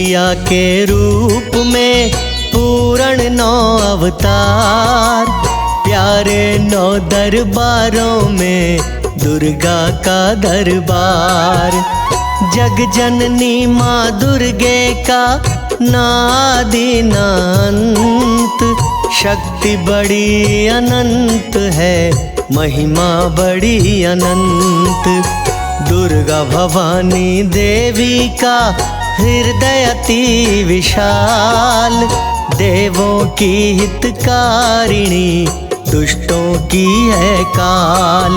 मैया के रूप में पूर्ण 9 अवतार, प्यारे 9 दरबारों में दुर्गा का दरबार। जग जननी माँ दुर्गे का नादि ना अंत, शक्ति बड़ी अनंत है, महिमा बड़ी अनंत। दुर्गा भवानी देवी का हृदय अति विशाल, देवों की हितकारिणी, दुष्टों की है काल।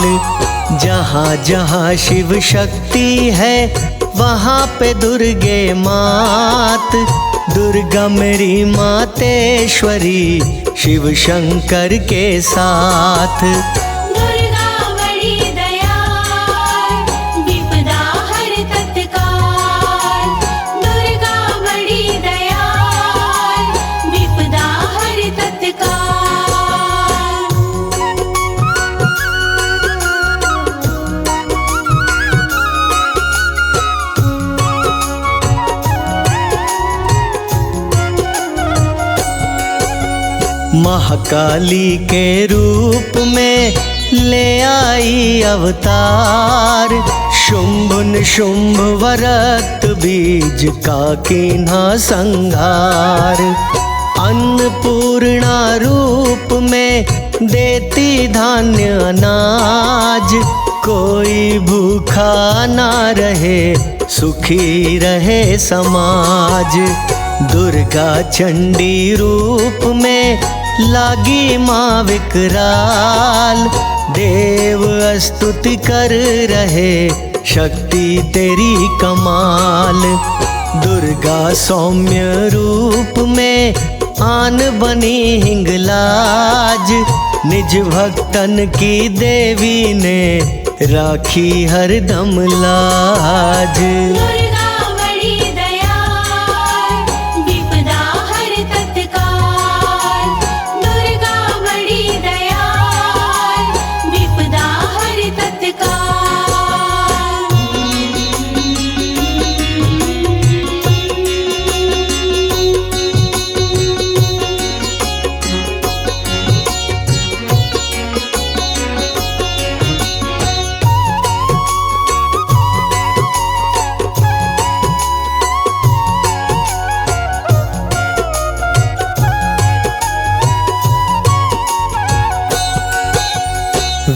जहाँ जहाँ शिव शक्ति है वहाँ पे दुर्गे मात, दुर्गा मेरी मातेश्वरी, शिव शंकर के साथ। दुर्गा बड़ी दयाल, विपदा हर तत्काल। दुर्गा बड़ी दयाल, विपदा हर तत्काल। महाकाली के रूप में ले आई अवतार, शुंभ निशुंभ वरक्त बीज का कीन्हा संहार। अन्नपूर्णा रूप में देती धान्य अनाज, कोई भूखा ना रहे, सुखी रहे समाज। दुर्गा चंडी रूप में लागी माँ विकराल, देव स्तुति कर रहे, शक्ति तेरी कमाल। दुर्गा सौम्य रूप में आन बनी हिंगलाज, निज भक्तन की देवी ने राखी हरदम लाज। दुर्गा बड़ी दयाल, विपदा हर तत्काल। दुर्गा बड़ी दयाल, विपदा हर तत्काल।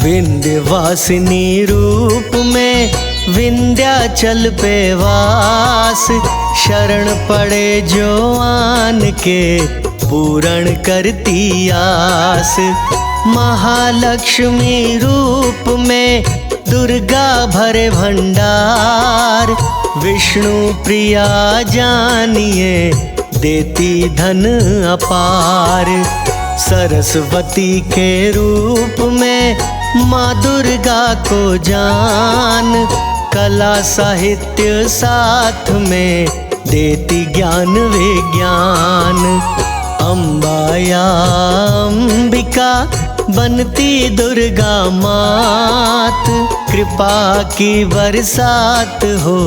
विंध्यवासिनी रूप में विंध्याचल पे वास, शरण पड़े जो आन के पूर्ण करती आस। महालक्ष्मी रूप में दुर्गा भरे भंडार, विष्णु प्रिया जानिए देती धन अपार। सरस्वती के रूप में माँ दुर्गा को जान, कला साहित्य साथ में देती ज्ञान विज्ञान। अम्बा या अंबिका बनती दुर्गा मात, कृपा की बरसात हो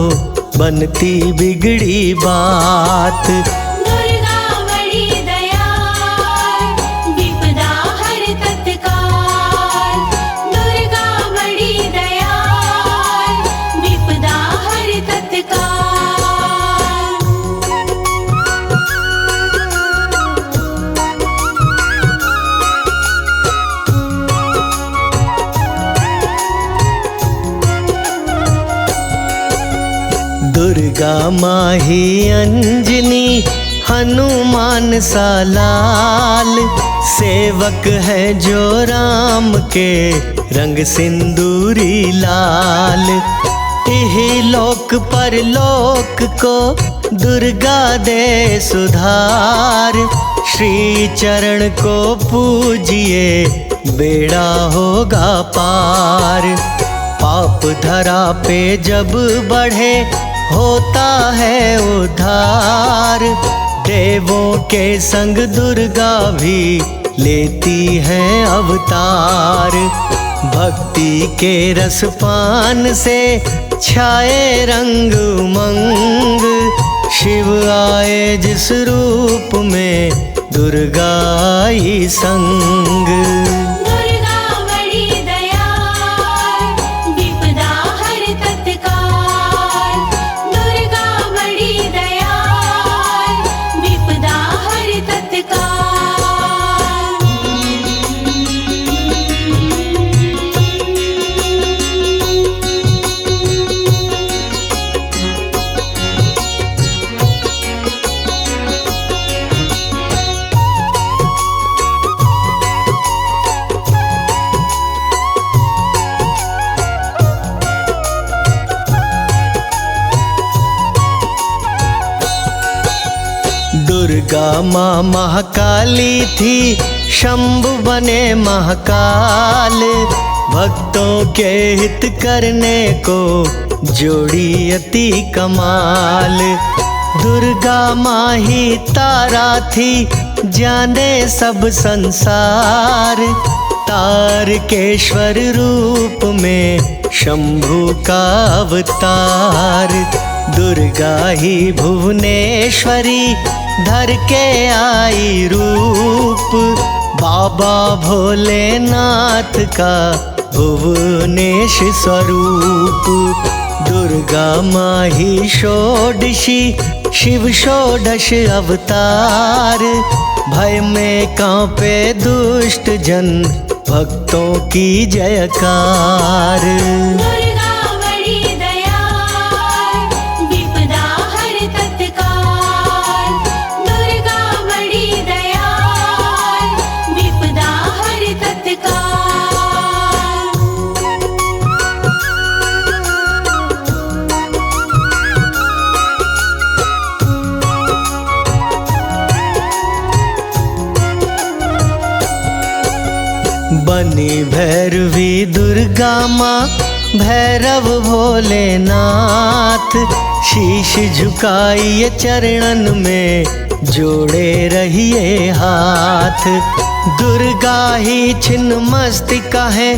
बनती बिगड़ी बात। दुर्गा बड़ी दयाल, विपदा हर तत्काल। दुर्गा बड़ी दयाल, विपदा हर तत्काल। दुर्गा माही अंजनी हनुमान सा लाल, सेवक है जो राम के रंग सिंदूरी लाल। इही लोक पर लोक को दुर्गा दे सुधार, श्री चरण को पूजिए बेड़ा होगा पार। पाप धरा पे जब बढ़े होता है उद्धार, देवों के संग दुर्गा भी लेती है अवतार। भक्ति के रसपान से छाए रंग उमंग, शिव आए जिस रूप में दुर्गा आई संग। दुर्गा बड़ी दयाल विपदा हर तत्काल। दुर्गा बड़ी दयाल विपदा हर तत्काल। दुर्गा माँ महाकाली थी, शंभु बने महाकाल। भक्तों के हित करने को जोड़ी अति कमाल। दुर्गा माँ ही तारा थी, जाने सब संसार। तारकेश्वर रूप में शंभु का अवतार। दुर्गा ही भुवनेश्वरी धर के आई रूप। बाबा भोलेनाथ का भुवनेश स्वरूप। दुर्गा माँ ही षोडशी, शिव षोडश अवतार। भय में कांपे दुष्ट जन, भक्तों की जयकार। दुर्गा बड़ी दयाल विपदा हर तत्काल। दुर्गा बड़ी दयाल विपदा हर तत्काल। बनी भैरवी दुर्गा माँ, भैरव भोलेनाथ। शीश झुकाइए चरणन में, जोड़े रहिए हाथ। दुर्गा ही छिन्न मस्तिका है,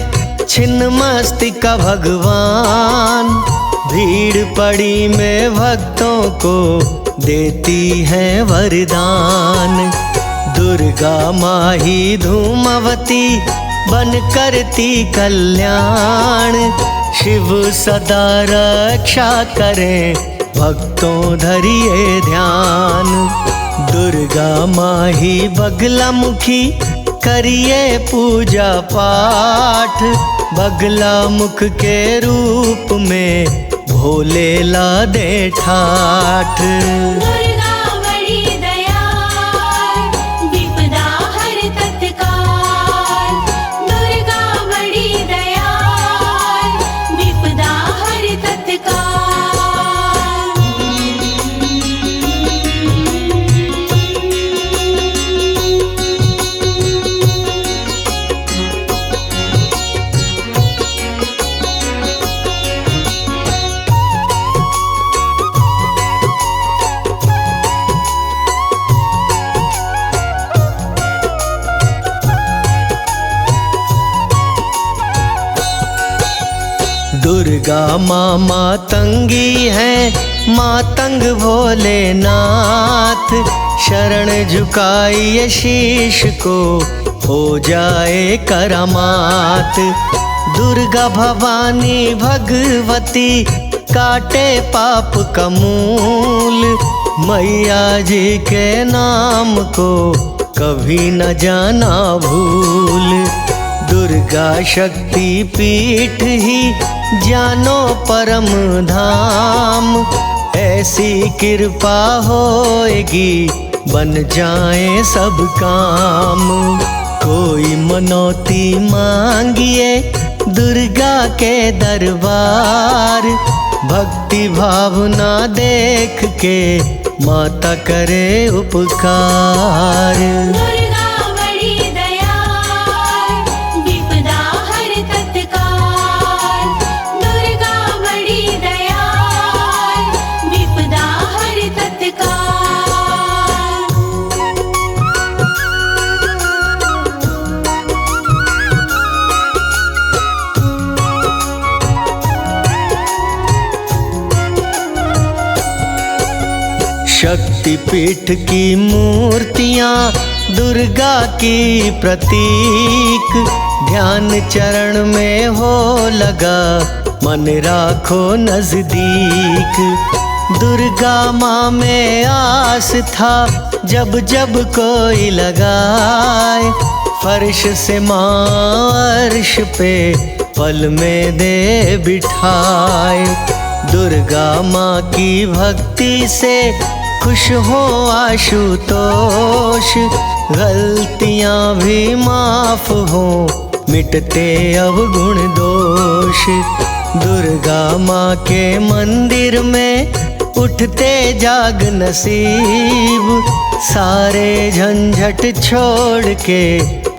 छिन्न मस्तिका भगवान। भीड़ पड़ी में भक्तों को देती है वरदान। दुर्गा माँ ही धूमवती, बन करती कल्याण। शिव सदा रक्षा करें, भक्तों धरिए ध्यान। दुर्गा माँ ही बगला मुखी, करिए पूजा पाठ। बगला मुख के रूप में भोले ला दे ठाठ। दुर्गा बड़ी दयाल विपदा हर तत्काल। दुर्गा बड़ी दयाल विपदा हर तत्काल। दुर्गा माँ मातंगी है, मातंग भोलेनाथ। शरण झुकाइए शीश को, हो जाए करामात। दुर्गा भवानी भगवती, काटे पाप का मूल। मैया जी के नाम को कभी न जाना भूल। दुर्गा शक्ति पीठ ही जानो परम धाम। ऐसी कृपा होएगी, बन जाए सब काम। कोई मनौती मांगिए, दुर्गा के दरबार। भक्ति भावना देख के, माता करे उपकार। दुर्गा बड़ी दयाल विपदा हर तत्काल। दुर्गा बड़ी दयाल विपदा हर तत्काल। शक्तिपीठ की मूर्तियां दुर्गा की प्रतीक, ध्यान चरण में हो लगा मन राखो नजदीक। दुर्गा माँ में आस था जब जब कोई लगाए, फर्श से माँ अर्श पे पल में दे बिठाए। दुर्गा माँ की भक्ति से खुश हो आशुतोष, गलतियाँ भी माफ हो मिटते अवगुण दोष। दुर्गा माँ के मंदिर में उठते जाग नसीब, सारे झंझट छोड़ के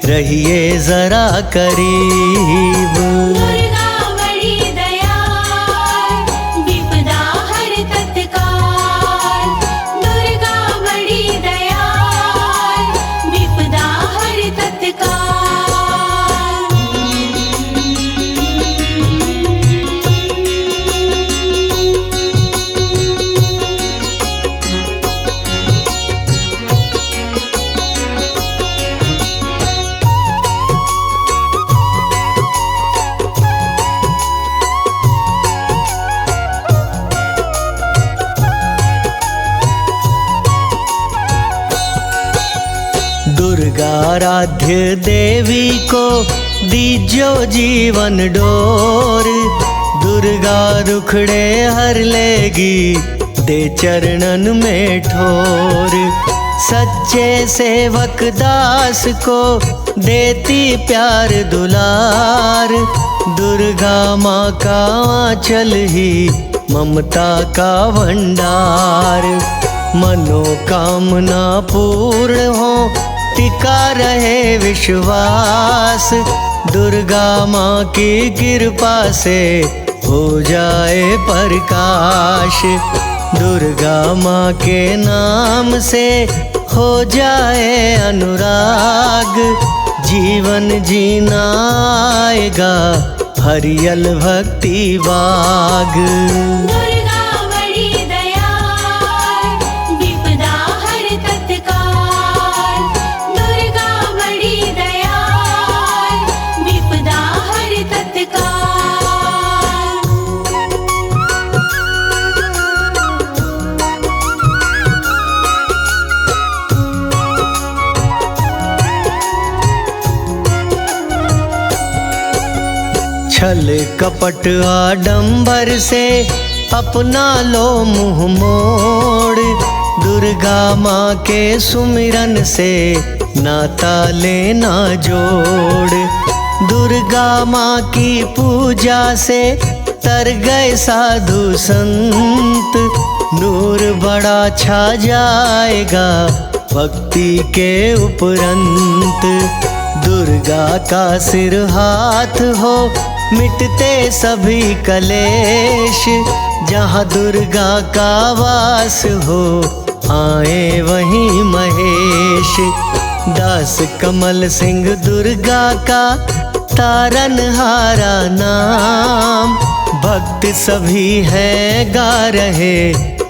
रहिए जरा करीब। दुर्गा बड़ी दयाल, विपदा हर तत्काल। दुर्गा बड़ी दयाल, विपदा हर तत्काल। दुर्गाराध्य देवी को दीजो जीवन डोर, दुर्गा दुखड़े हर लेगी दे चरणन में ठोर। सच्चे सेवक दास को देती प्यार दुलार, दुर्गा माँ का आंचल ही ममता का भंडार। मनोकामना पूर्ण हो टिका रहे विश्वास, दुर्गा माँ की कृपा से हो जाए प्रकाश। दुर्गा माँ के नाम से हो जाए अनुराग, जीवन जीना आएगा हरियल भक्ति बाग। दुर्गा बड़ी दयाल, विपदा हर तत्काल। दुर्गा बड़ी दयाल, विपदा हर तत्काल। छल कपट आडंबर से अपना लो मुँह मोड़, दुर्गा माँ के सुमिरन से नाता लेना जोड़। दुर्गा माँ की पूजा से तर गए साधु संत, नूर बड़ा छा जाएगा भक्ति के उपरंत। दुर्गा का सिर हाथ हो मिटते सभी कलेश, जहाँ दुर्गा का वास हो आए वहीं महेश। दास कमल सिंह दुर्गा का तारनहारा नाम, भक्त सभी हैं गा रहे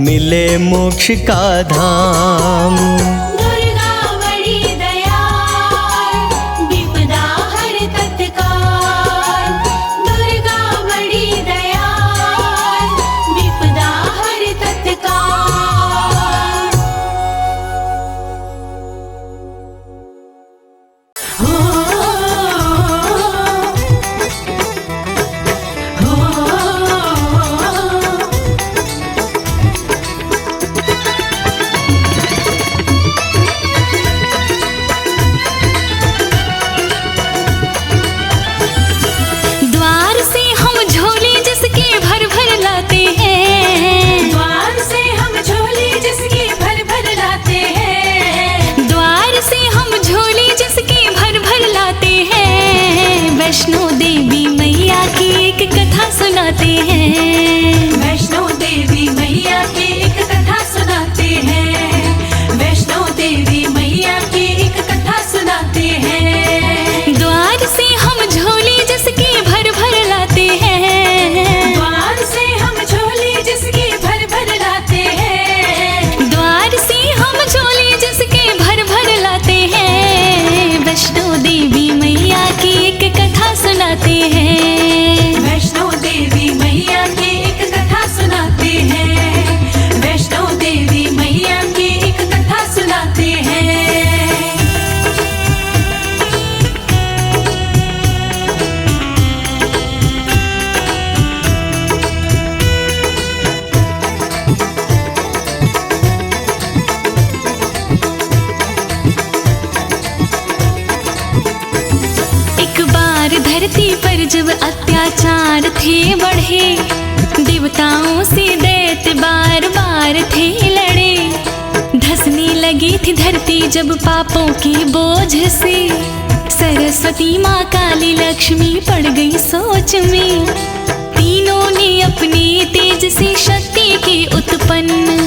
मिले मोक्ष का धाम। दुर्गा बड़ी दयाल, विपदा हर तत्काल। दुर्गा बड़ी दयाल, विपदा हर तत्काल। पर जब अत्याचार थे बढ़े, देवताओं से दैत्य बार बार थे लड़े। धंसने लगी थी धरती जब पापों के बोझ से, सरस्वती माँ काली लक्ष्मी पड़ गई सोच में। तीनों ने अपने तेज से शक्ति की उत्पन्न,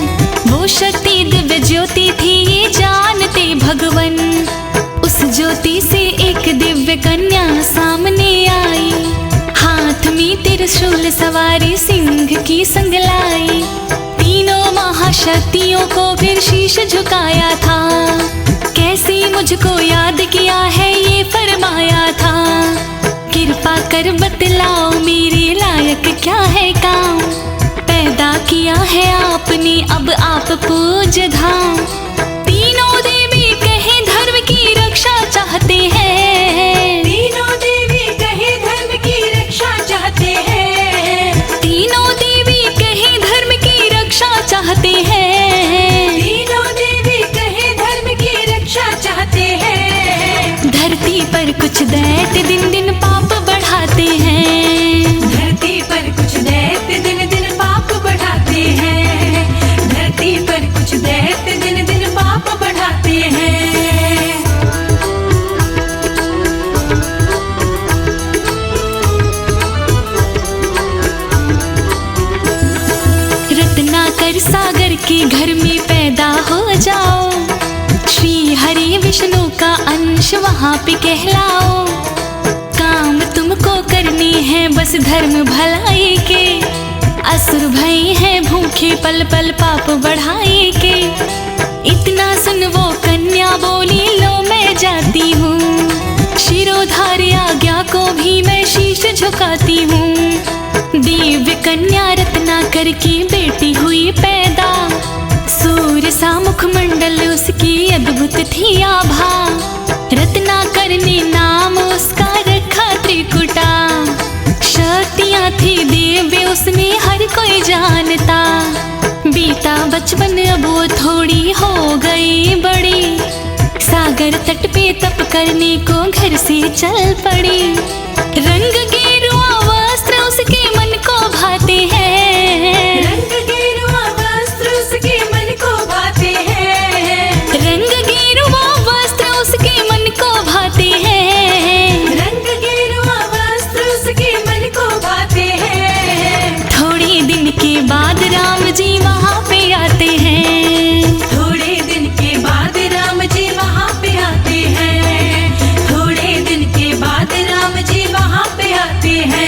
वो शक्ति दिव्य ज्योति थी ये जानते भगवन। उस ज्योति से एक दिव्य कन्या सामने आई, हाथ में त्रिशूल सवारी सिंह की संग लाई। तीनों महाशक्तियों को फिर शीश झुकाया था, कैसे मुझको याद किया है ये फरमाया था। कृपा कर बतलाओ मेरे लायक क्या है काम, पैदा किया है आपने अब आप पूज धाम। तीनों देवी कहे धर्म की रक्षा चाहते हैं, तीनों देवी कहे धर्म की रक्षा चाहते हैं, तीनों देवी कहे धर्म की रक्षा चाहते हैं, तीनों देवी कहे धर्म की रक्षा चाहते हैं। धरती पर कुछ दैत्य दिन दिन पाप बढ़ाते हैं, धरती पर कुछ दैत्य दिन दिन पाप बढ़ाते हैं, धरती पर कुछ दैत्य दिन दिन पाप बढ़ाते हैं। रत्नाकर सागर के घर में पैदा हो जाओ, श्री हरि विष्णु का अंश वहाँ पे कहलाओ। काम तुमको करने हैं बस धर्म भलाई के, असुर भई हैं भूखे पल पल पाप बढ़ाए के। इतना सुन वो कन्या बोली लो मैं जाती हूँ, शिरोधार्य आज्ञा को भी मैं शीश झुकाती हूँ। दिव्य कन्या रत्नाकर की बेटी हुई पैदा, सूर्य सा मुखमंडल उसकी अद्भुत थी आभा। रत्नाकर ने नाम उसका रखा त्रिकुटा, शक्तियाँ थी दिव्य उसमें हर कोई जानता। बीता बचपन अब वो थोड़ी हो गई बड़ी, सागर तट पे तप करने को घर से चल पड़ी। रंग गेरुआ वस्त्र उसके मन को भाते हैं, रंग गेरुआ वस्त्र उसके मन को भाते हैं, रंग गेरुआ वस्त्र उसके मन को भाते हैं, रंग गेरुआ वस्त्र उसके मन को भाते हैं। थोड़ी दिन के बाद राम जी वहाँ पे आते हैं, थोड़े दिन के बाद राम जी वहाँ पे आते हैं, थोड़े दिन के बाद राम जी वहाँ पे आते हैं।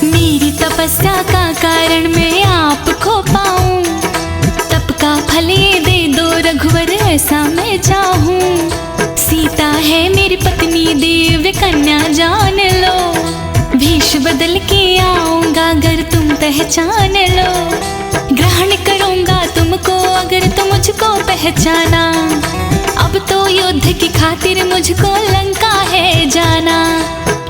मेरी तपस्या का कारण मैं आपको पाऊं, तप का फल ये दे दो रघुवर ऐसा मैं चाहूं। सीता है मेरी पत्नी देव कन्या जान लो, भेष बदल के आऊंगा अगर तुम पहचान लो। ग्रहण करूंगा तुमको अगर तुम मुझको पहचाना, अब तो युद्ध की खातिर मुझको लंका है जाना।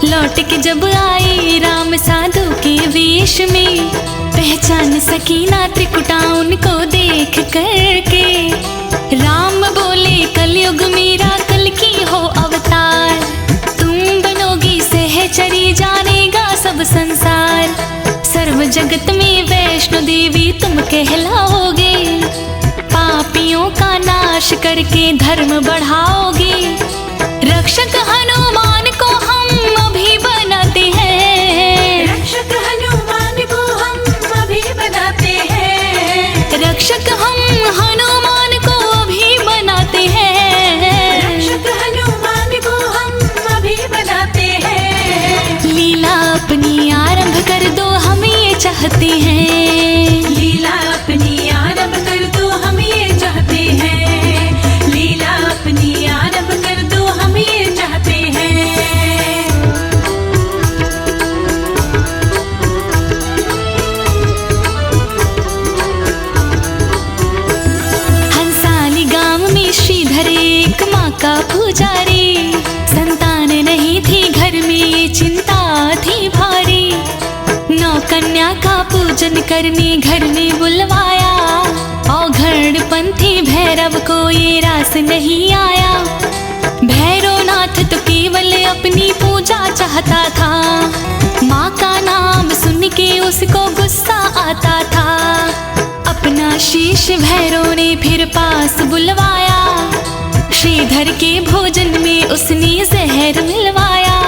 लौट के जब आई राम साधु के वेश में, पहचान सकी ना त्रिकुटा उनको देख करके। राम बोले कलयुग मेरा कल की हो अवतार, तुम बनोगी सहचरी जानेगा सब संसार। सर्व जगत में वैष्णो देवी तुम कहलाओगे, पापियों का नाश करके धर्म बढ़ाओगे। रक्षक हनुमान को हम अभी बनाते हैं, रक्षक हनुमान को हम अभी बनाते हैं, रक्षक हम हनुमान को अभी बनाते हैं, रक्षक हनुमान को हम अभी बनाते हैं। लीला अपनी आरंभ कर दो हम ये चाहते हैं, लीला अपनी आरंभ कर दो हम ये चाहते हैं, लीला अपनी आरंभ कर दो हम ये चाहते हैं। हंसाली गांव में श्रीधर एक माँ का पुजारी, संतान नहीं थी घर में चिंता थी भारी। नौ कन्या का पूजन करने घर में बुलवाया, पंथी भैरव को ये रास नहीं आया। भैरवनाथ तो केवल अपनी पूजा चाहता था, माँ का नाम सुन के उसको गुस्सा आता था। अपना शीश भैरव ने फिर पास बुलवाया, श्रीधर के भोजन में उसने जहर मिलवाया।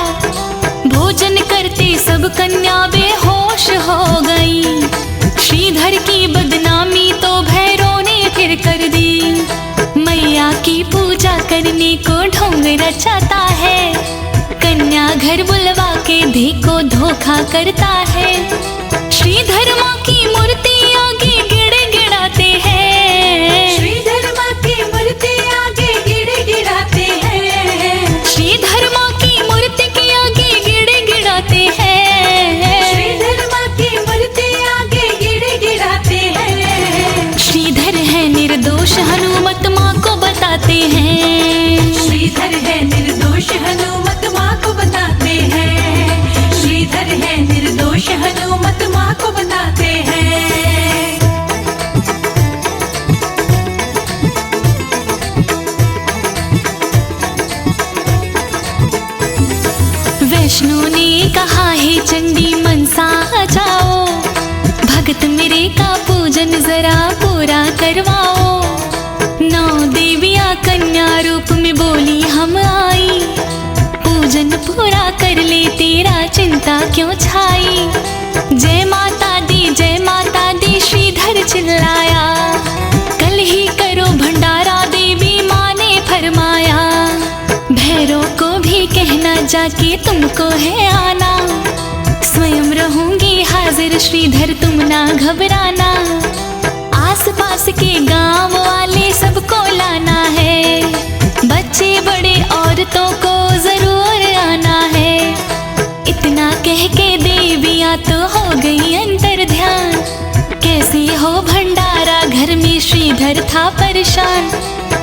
भोजन करते सब कन्या बेहोश हो गई, श्रीधर की बदनामी तो भैरव ने फिर कर दी। मैया की पूजा करने को ढोंग रचाता है, कन्या घर बुलवा के देखो धोखा करता है। श्रीधर माँ की मूर्ति आगे गिड़गिड़ाते हैं, श्रीधर माँ की मूर्ति आगे गिड़गिड़ाते हैं, श्रीधर माँ की मूर्ति के आगे गिड़गिड़ाते हैं, श्रीधर माँ की मूर्ति आगे गिड़गिड़ाते हैं। श्रीधर है निर्दोष हनुमत माँ को बताते हैं, श्रीधर है निर्दोष हनुमत माँ को बताते हैं, श्रीधर है निर्दोष हनुमत माँ को बताते हैं। वैष्णो ने कहा है चंडी मनसा आ जाओ, भगत मेरे का पूजन जरा पूरा करवाओ। 9 देवियाँ कन्या रूप में बोली हम आई, पूजन पूरा कर ले तेरा चिंता क्यों छाई। जय माता दी श्रीधर चिल्लाया, कल ही करो भंडारा देवी माँ ने फरमाया। भैरव को भी कहना जाके तुमको है आना, स्वयं रहूंगी हाजिर श्रीधर तुम ना घबराना। आस पास के गांव वाले सबको लाना है, बच्चे बड़े औरतों को जरूर आना है। इतना कह के देवियाँ तो हो गई अंतर ध्यान, कैसे हो भंडारा घर में श्रीधर था परेशान।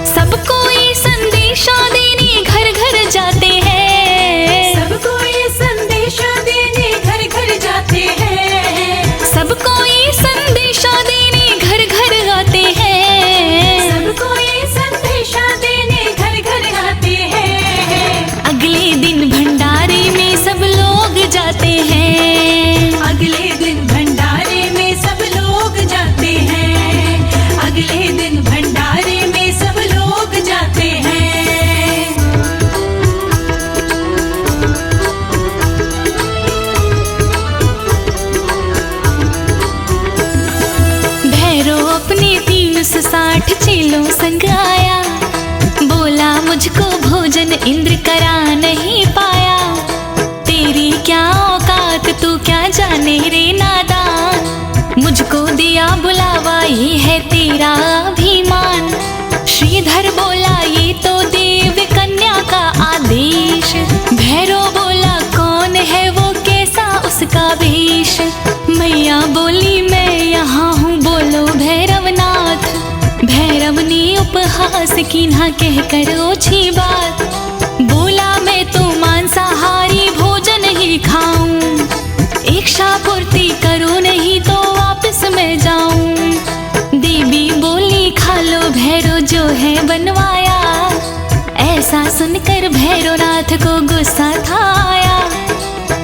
सबको ये संदेशा देने घर घर जाते हैं, सबको ये संदेशा देने घर घर जाते हैं, सबको ये संदेशा देने घर घर आते हैं, सबको ये संदेशा देने घर घर आते हैं। अगले दिन भंडारे में सब लोग जाते हैं, अगले दिन भंडारे में सब लोग जाते हैं, अगले दिन भंडारे में सब लोग जाते हैं। भैरव अपने 360 चेलों संग आया, बोला मुझको भोजन इंद्र करा नहीं पाया। तेरी क्या औकात तू क्या जाने रे नादान, मुझको दिया बुलावा ये है तेरा अभिमान। श्रीधर बोला ये तो देव कन्या का आदेश, भैरव बोला कौन है वो कैसा उसका वेश। मैया बोली मैं यहाँ हूँ बोलो भैरवनाथ, भैरव ने उपहास की ना कहकर ओछी बात। बोला मैं तो मांसाहारी भोजन ही खाऊं, इच्छा पूर्ति करो नहीं तो वापस मैं जाऊं। देवी बोली खा लो भैरव जो है बनवाया, ऐसा सुनकर भैरवनाथ को गुस्सा था आया।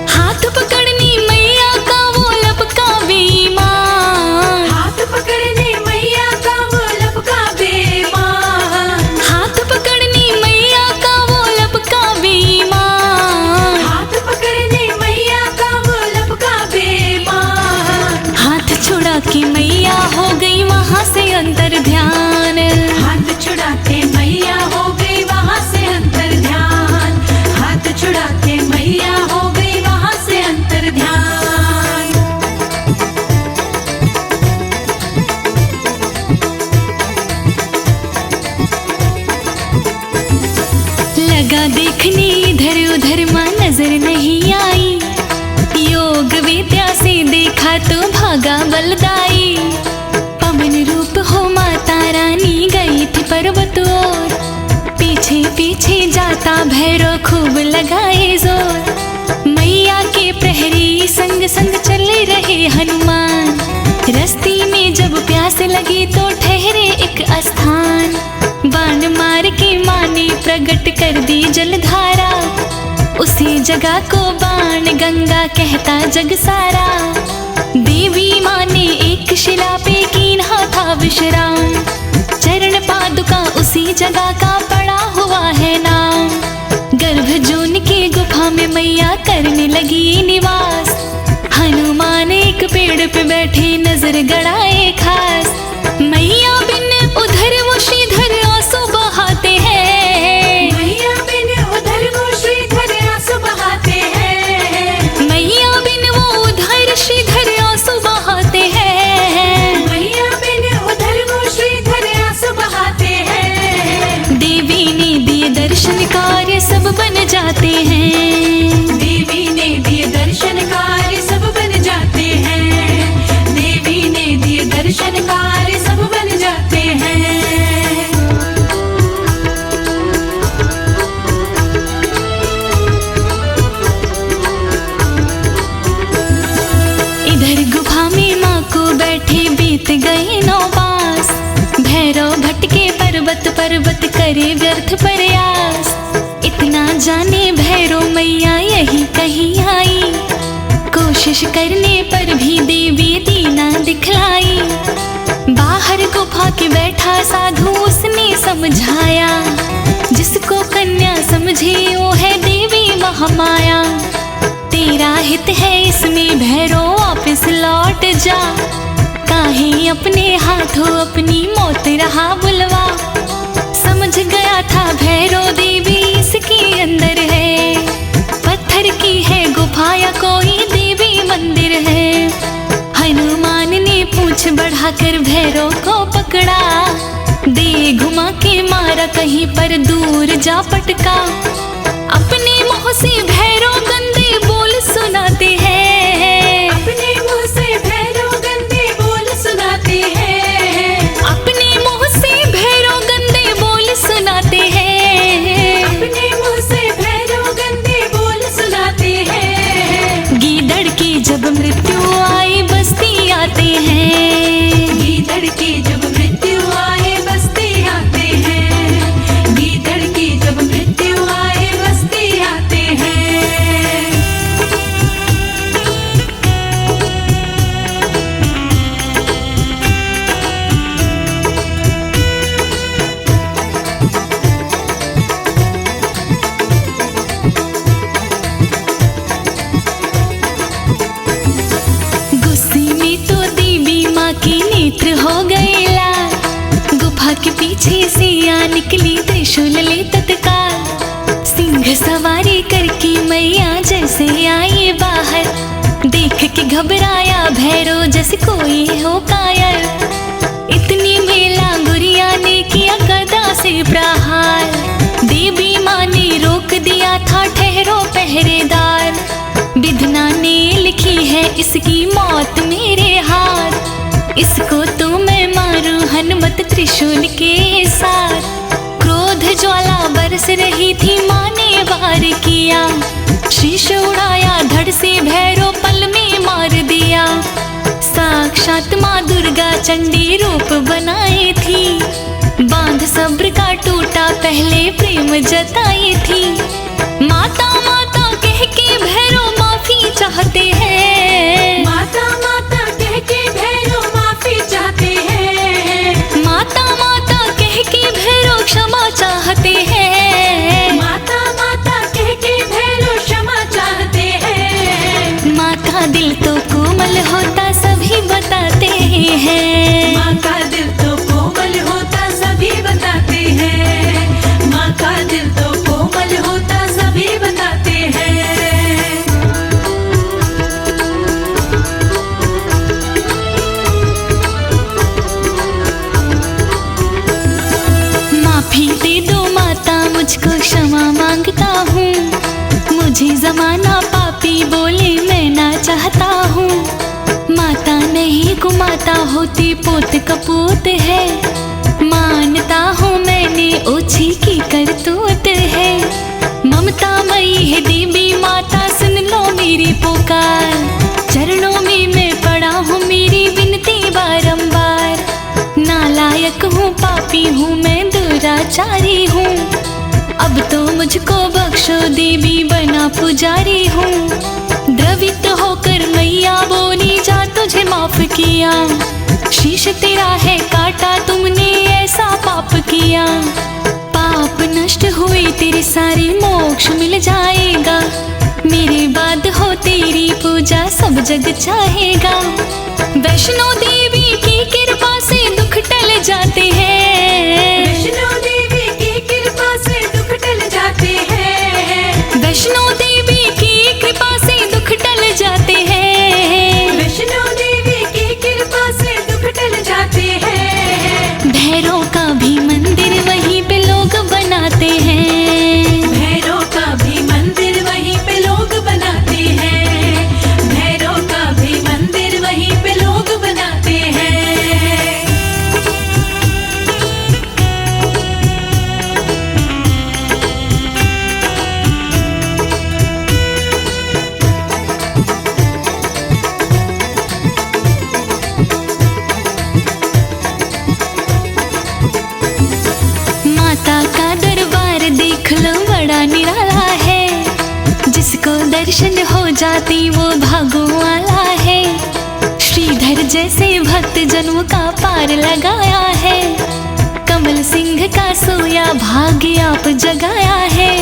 हाथ पकड़नी मैया का वो लपका बेईमान, हाथ पकड़ने मैया का वो लपका बेईमान, हाथ पकड़नी मैया का वो लपका बेईमान, हाथ पकड़ने मैया का वो लपका बेईमान। हाथ छुड़ा के मैया हो गई वहां से अंतर ध्यान, हाथ छुड़ा के मैया हो गई वहां से अंतर ध्यान, हाथ छुड़ा के मैया हो गई वहां से अंतर ध्यान। लगा देखने इधर उधर माँ नजर नहीं आई, योग विद्या से देखा तो भागा बलदाई। पवन रूप हो माता रानी गई थी पर्वत ओर, पीछे पीछे जाता भैरव खूब लगाए जोर। मैया के प्रहरी संग संग चले रहे हनुमान, रस्ती में जब प्यास लगी तो ठहरे एक स्थान, बाण मार के माँ ने प्रकट कर दी जलधारा। उसी जगह को बाण गंगा कहता जग सारा। देवी माँ ने एक शिला पे कीन्हा था विश्राम, चरण पादुका उसी जगह का पड़ा हुआ है नाम। गर्भजून की गुफा में मैया करने लगी निवास, हनुमान एक पेड़ पे बैठे नजर गड़ाए खास। मैया बिन उधर वो श्रीधर आंसू बहाते हैं, मैया बिन उधर वो श्रीधर आंसू बहाते हैं, मैया बिन वो उधर श्रीधर आंसू बहाते हैं, मैया बिन उधर वो श्रीधर आंसू बहाते हैं। देवी ने दिए दर्शन कार्य सब बन जाते हैं, देवी ने दिए दर्शन कार्य सब बन जाते हैं, देवी ने दिए दर्शन कार्य सब बन जाते हैं। इधर गुफा में माँ को बैठे बीत गए 9 मास। भैरव भटके पर्वत पर्वत करे व्यर्थ प्रयास। इतना जाने भैरव मैया यही कहीं आई, कोशिश करने पर भी देवी दीना दिखलाई। बाहर गुफा के बैठा साधु उसने समझाया, जिसको कन्या समझे वो है देवी महामाया। तेरा हित है इसमें भैरव वापस लौट जा, काहे अपने हाथों अपनी मौत रहा बुलवा। समझ गया था भैरव देवी इसके अंदर है, पत्थर की है गुफा या कोई देवी मंदिर है। हनुमान ने पूंछ बढ़ाकर भैरव को पकड़ा, दे घुमा के मारा कहीं पर दूर जा पटका। अपने मुंह से भैरव गंदे बोल सुनाते हैं, अपने मुंह से भैरव गंदे बोल सुनाते हैं, अपने मुंह से भैरव गंदे बोल सुनाते हैं, अपने मुंह से भैरव गंदे बोल सुनाते हैं। गीदड़ की जब मृत्यु आई बस्ती आते हैं, गीदड़ की जब मृत्यु आए बस्ती आते हैं, गीदड़ की जब मृत्यु आए बस्ती आते हैं। गुस्से में तो देवी माँ के नेत्र हो गए लाल। गुफा के पीछे से आ निकली त्रिशूल ले तत्काल। सिंह सवारी करके मैया जैसे आई बाहर, देख के घबराया भैरव जैसे कोई हो कायर। इतनी मेला गुरिया ने किया गदा से प्रहार, देवी माँ ने रोक दिया था ठहरो पहरेदार। विधना ने लिखी है इसकी मौत मेरे हाथ, इसको तो मैं मारूं हनुमत त्रिशूल के साथ। क्रोध ज्वाला बरस रही थी माँ ने वार किया, शीश उड़ाया धड़ से भैरव पल में मार दिया। साक्षात माँ दुर्गा चंडी रूप बनाई थी, बांध सब्र का टूटा पहले प्रेम जताई थी। माता माता कह के भैरव माफी चाहते हैं, माता माता कह के भैरव माफी चाहते हैं, माता माता कह के भैरव क्षमा चाहते हैं, माता माता कह के भैरव क्षमा चाहते हैं। माँ का दिल तो कोमल होता सभी बताते हैं, माँ का दिल तो कोमल होता सभी बताते हैं, माँ का दिल तो कोमल होता सभी बताते हैं। माफी दे दो माता मुझको क्षमा मांगता हूँ, मुझे जमाना पापी बोले मैं ना चाहता हूँ। माता नहीं कुमाता होती पोत कपूत है, मानता हूँ मैंने ओछी की करतूत है। ममता मई है देवी माता सुन लो मेरी पुकार, चरणों में मैं पड़ा हूँ मेरी विनती बारंबार। नालायक हूँ पापी हूँ, मैं दुराचारी हूँ। अब तो मुझको बख्शो देवी, बना पुजारी हूँ। द्रवित होकर मैया बोली, जा तुझे माफ किया। शीश तेरा है काटा, तुमने ऐसा पाप किया। पाप नष्ट हुए तेरे सारे, मोक्ष मिल जाएगा। मेरे बाद हो तेरी पूजा, सब जग चाहेगा। वैष्णो देवी की कृपा से दुख टल जाते हैं। वैष्णो देवी की कृपा से दुख टल जाते हैं। वैष्णो देवी की कृपा से दुख टल जाते हैं। वैष्णो देवी की कृपा से दुख टल जाते हैं। भैरव का भी मंदिर वहीं पे लोग बनाते हैं। भैरव का भी मंदिर वहीं पे लोग बनाते हैं। भैरव का भी मंदिर वहीं पे लोग बनाते हैं। माता का दरबार देख लो, बड़ा निराला है। जिसको दर्शन हो जाती वो भागों वाला है। श्रीधर जैसे भक्त जन्म का पार लगाया है। कमल सिंह का सोया भाग्य आप जगाया है।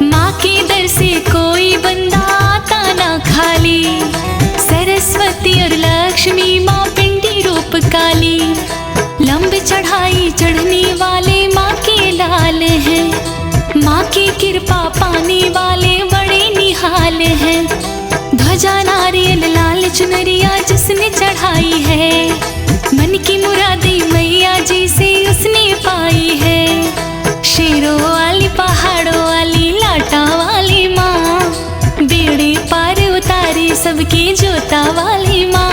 माँ के दर से कोई बंदा आता ना खाली। सरस्वती और लक्ष्मी माँ पिंडी रूप काली। लंब चढ़ाई चढ़ने वाले माँ के लाल हैं। माँ की कृपा पाने वाले बड़े निहाल हैं। ध्वजा नारियल लाल चुनरिया जिसने चढ़ाई है, मन की मुरादें मैया जी से उसने पाई है। शेरों वाली पहाड़ों वाली लाटा वाली माँ, बेड़े पार उतारे सबकी जोता वाली माँ।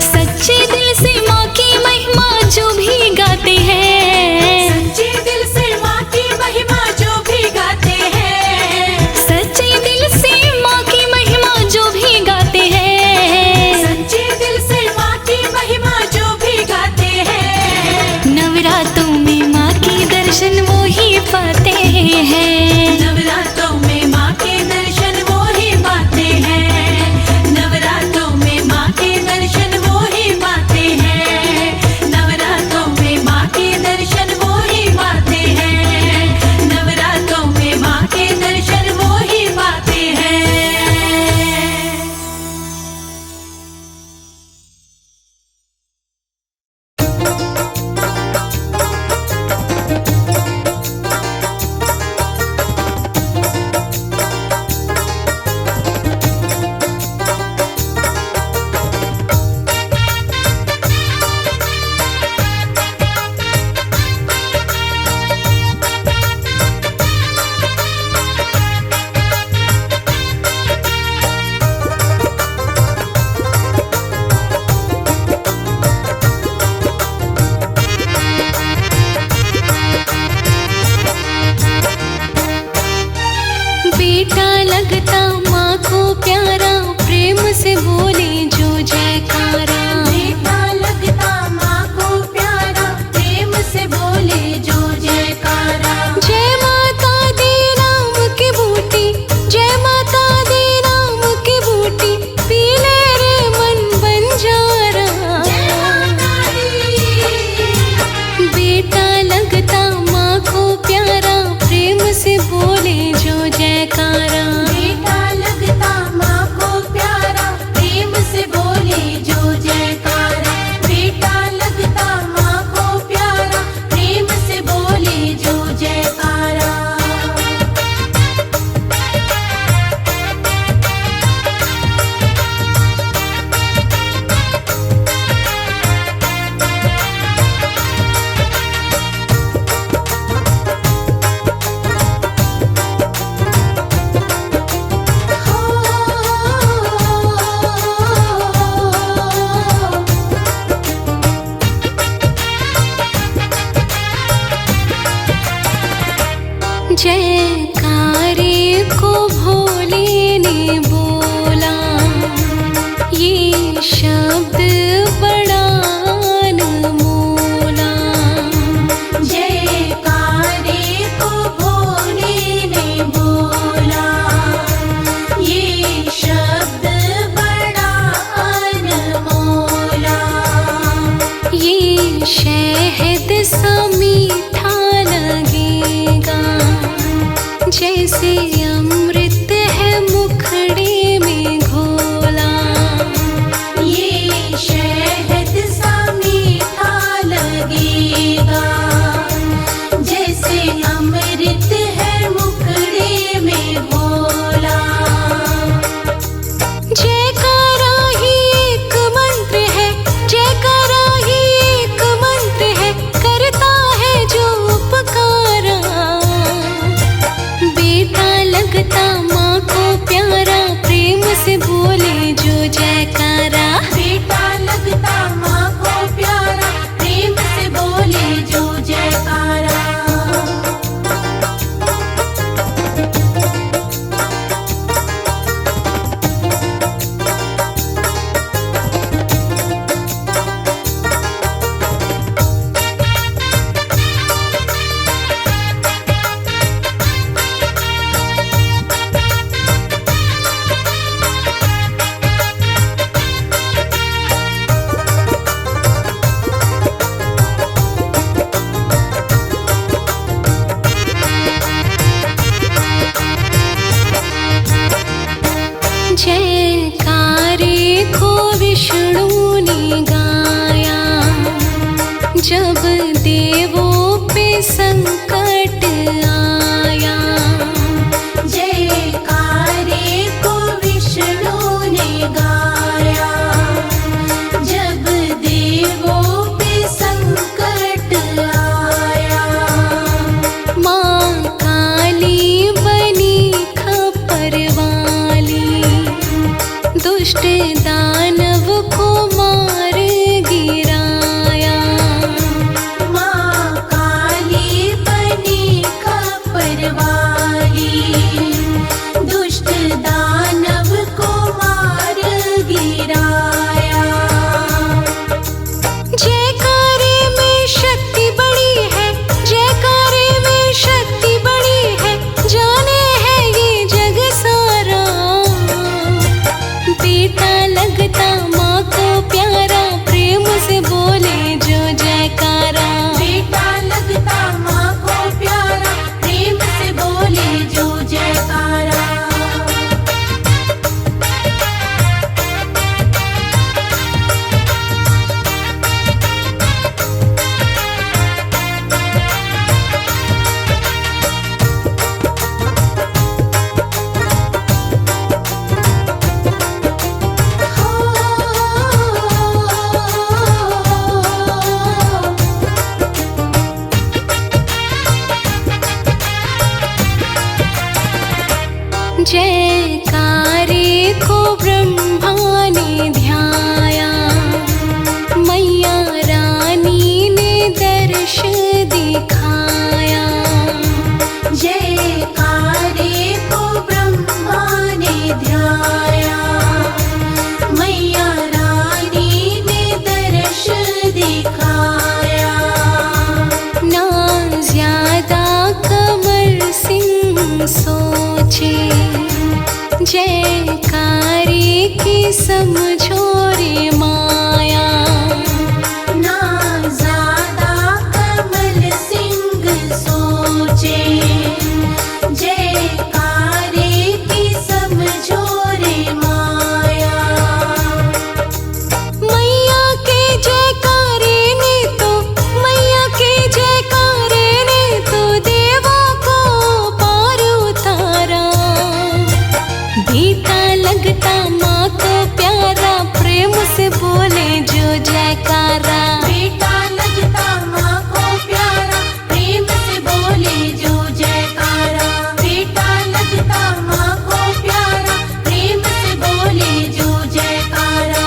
सच्चे दिल से माँ की महिमा जो भी गाते हैं। सच्चे दिल से माँ की महिमा जो भी गाते हैं। सच्चे दिल से माँ की महिमा जो भी गाते हैं। सच्चे दिल से माँ की महिमा जो भी गाते हैं। नवरात्रों में माँ की दर्शन वो ही पाते हैं। नवरात्रों में माँ के दर्शन वो ही पाते हैं। नवरात्रों में माँ के जयकारा। बेटा लगता माँ को प्यारा, प्रेम से बोले जो जयकारा। जयकारे को विष्णु ने गाया, जब देवों पे संकट आया। जयकारे को विष्णु ने गाया, जब देवों पे संकट आया। माँ काली बनी खपर वाली, दुष्ट दानव को मार गिराया। माँ काली बनी खपर वाली, दुष्ट दानव को मार गिराया। जयकारे में शक्ति बड़ी है, जयकारे में शक्ति बड़ी है, जाने है ये जग सारा। बेटा लगता माँ को प्यारा, प्रेम से बोले जो जयकारा। बेटा लगता माँ को प्यारा, प्रेम से बोले जो जयकारा। जयकारे को ब्रह्मा ने ध्याया, मैया रानी ने दर्श दिखाया। जयकारे को ब्रह्मा ने ध्याया, मैया रानी ने दर्श दिखाया। ना ज्यादा कमर सिंह सोचे, जयकारे की समझो रे माया। ना ज्यादा कमल सिंह सोचे, जयकारे की समझो रे माया। मैया के जयकारे ने तो, मैया के जयकारे ने तो देवों को पार उतारा। बेटा लगता माँ को प्यारा, प्रेम से बोले जो जयकारा। बेटा लगता माँ को प्यारा, प्रेम से बोले जो जयकारा। बेटा लगता माँ को प्यारा, प्रेम से बोले जो जयकारा।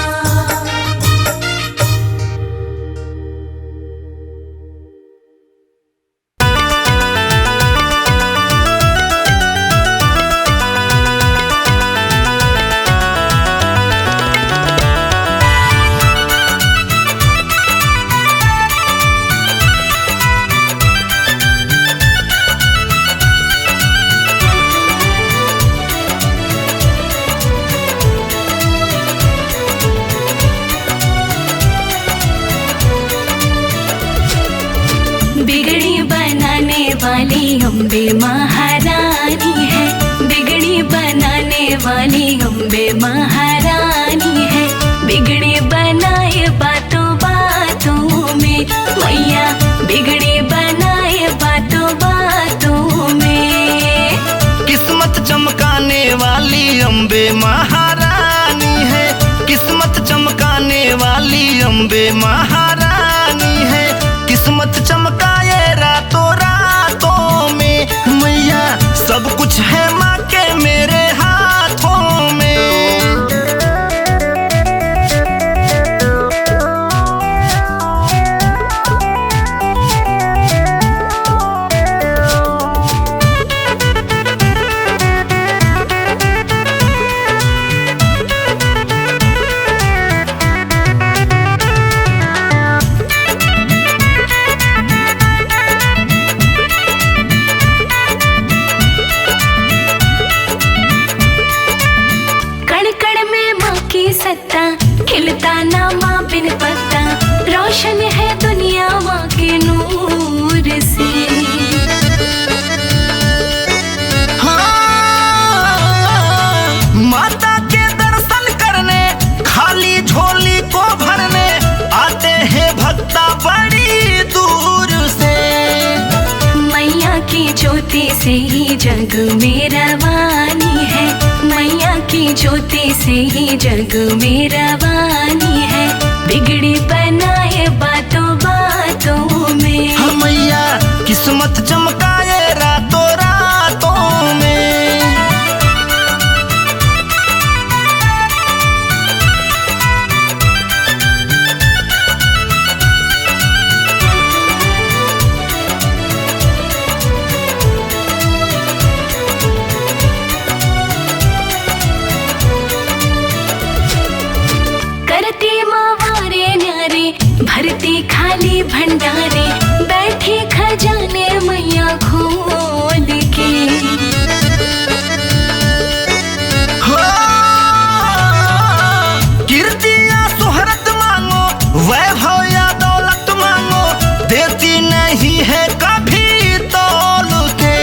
बिगड़ी बनाने वाली अम्बे महारानी है, बिगड़ी बनाने वाली अम्बे महारानी है। बिगड़ी बनाए बातों बातों में मैया, बिगड़ी बनाए बातों बातों में। किस्मत चमकाने वाली अम्बे महारानी है, किस्मत चमकाने वाली अम्बे महारानी है। किस्मत चमकाए रातों रातों में मैया, सब कुछ है माँ के मेरे हाथों में। खिलता ना माँ बिन पत्ता, रोशन है दुनिया माँ के नूर से। माता के दर्शन करने, खाली झोली को भरने आते हैं भक्ता बड़ी दूर से। मैया की ज्योति से ही जग में रवानी है, मैया की ज्योति से ही जग में रवानी है। बिगड़ी बनाए बातों बातों में, हम मैया किस्मत चमकाए रातों रातों में। करती माँ वारे न्यारे, भरती खाली भंडारे, बैठी खजाने मैया खोल के। हो कीर्ति या शोहरत मांगो, वैभव या दौलत मांगो, देती नहीं है कभी तौल के।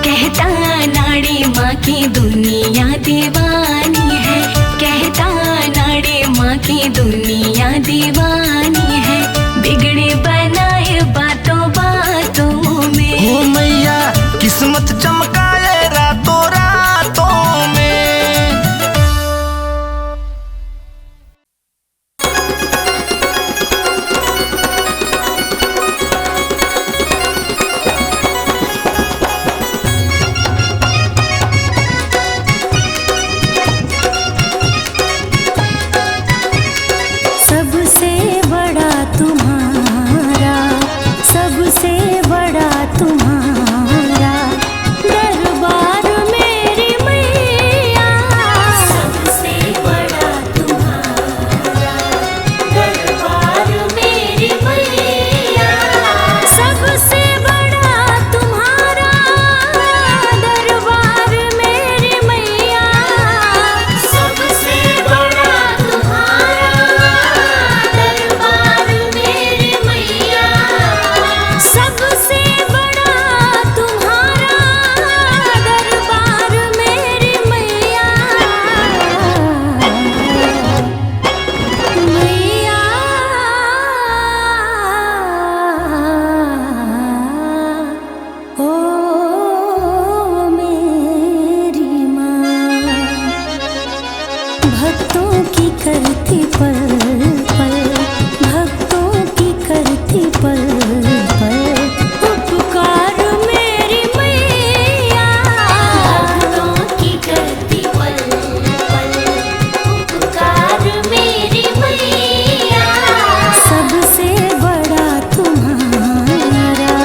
कहता नाड़ी माँ की दुनिया दीवानी है, कहता नाड़ी माँ की दुनिया दीवानी है। बिगड़े बनाए बातों बातों में, हो मैया किस्मत चमकाए रातों रातों में। सबसे बड़ा तुम्हारा, सबसे बड़ा तुम्हारा दरबार मेरी मैया। सबसे बड़ा तुम्हारा दरबार मेरी मैया। सबसे बड़ा तुम्हारा दरबार मेरी मैया। सबसे बड़ा तुम्हारा दरबार मेरी मैया। सबसे बड़ा तुम्हारा दरबार मेरी मैया। मैया ओ मेरी माँ, भक्तों की करती पल पल, भक्तों की करती पल पल उपकार मेरी मैया। भक्तों की करती पल पल उपकार मेरी मैया। सबसे बड़ा तुम्हारा।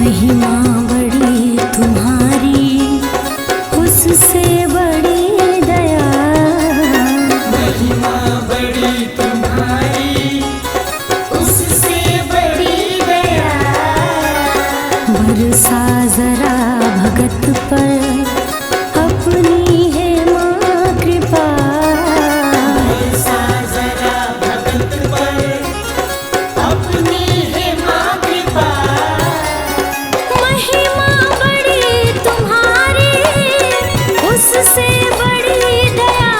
महिमा बड़ी तुम्हारी, उससे बड़ी दया। महिमा बड़ी तुम्हारी, उससे बड़ी दया। बरसा जरा भगत पर अपनी है माँ कृपा। बरसा जरा भगत पर अपनी है माँ कृपा। महिमा बड़ी तुम्हारी, उससे बड़ी दया।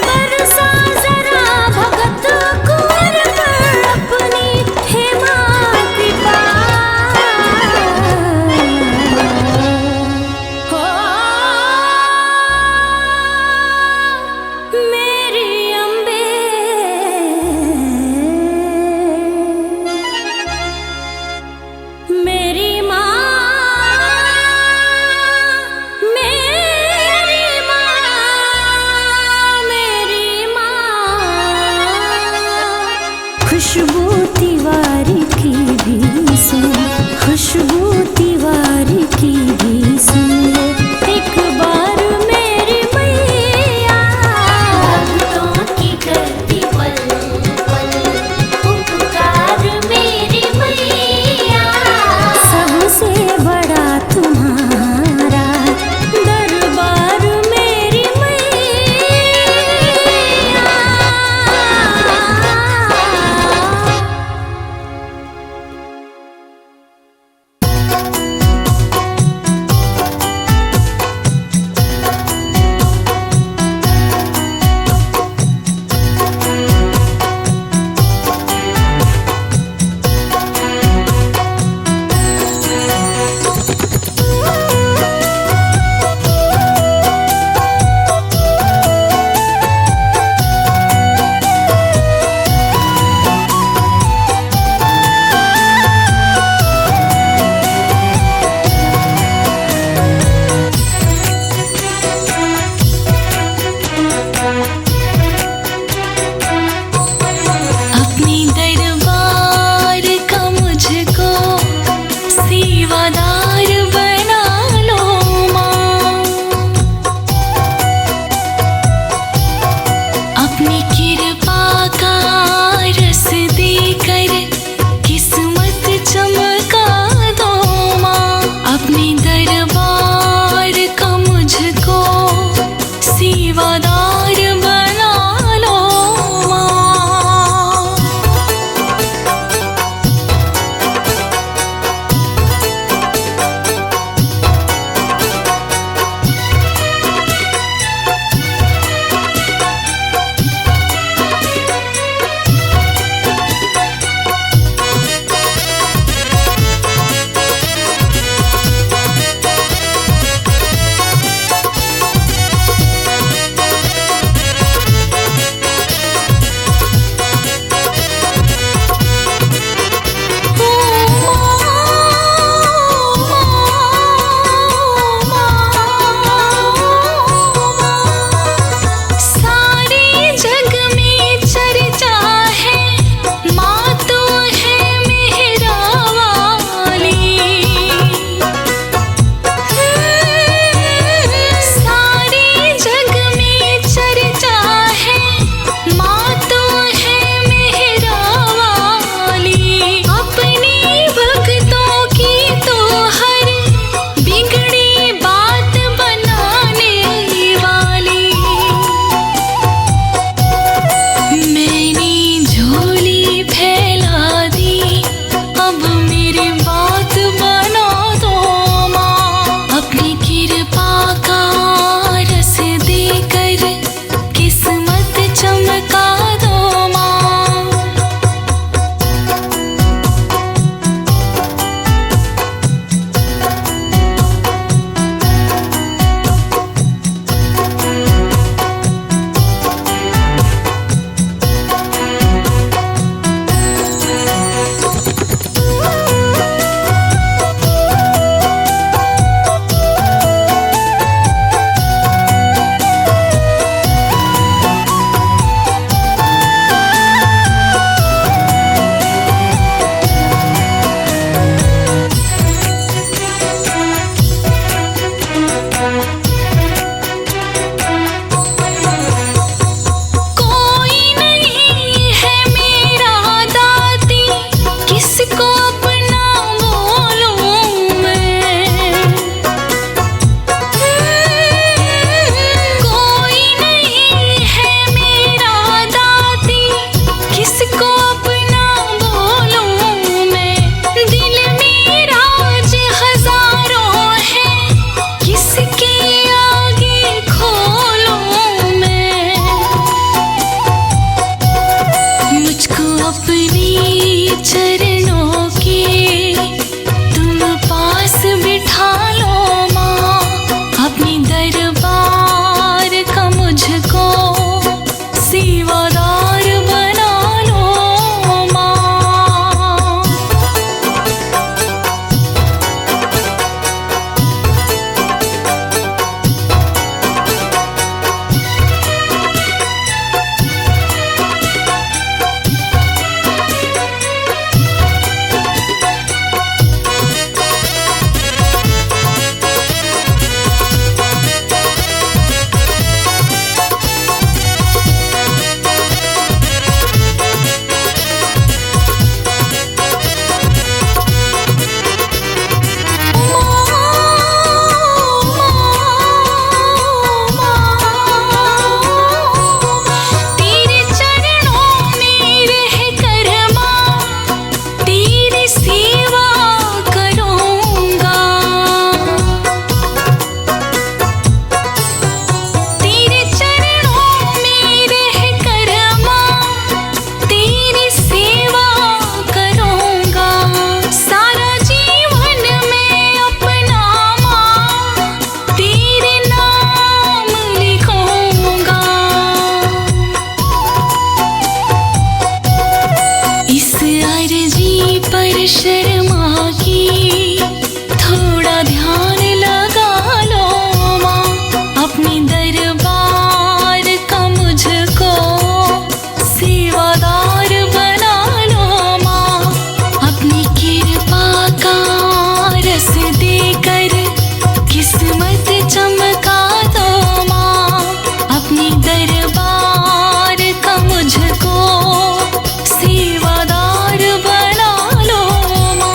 बरसा जरा भगत कुंवर पर अपनी है माँ कृपा। शर्मा की थोड़ा ध्यान लगा लो माँ, अपनी दरबार का मुझको सेवादार बना लो माँ, अपनी कृपा का रस देकर किस्मत चमका दो माँ, अपनी दरबार का मुझको सेवादार बना लो माँ।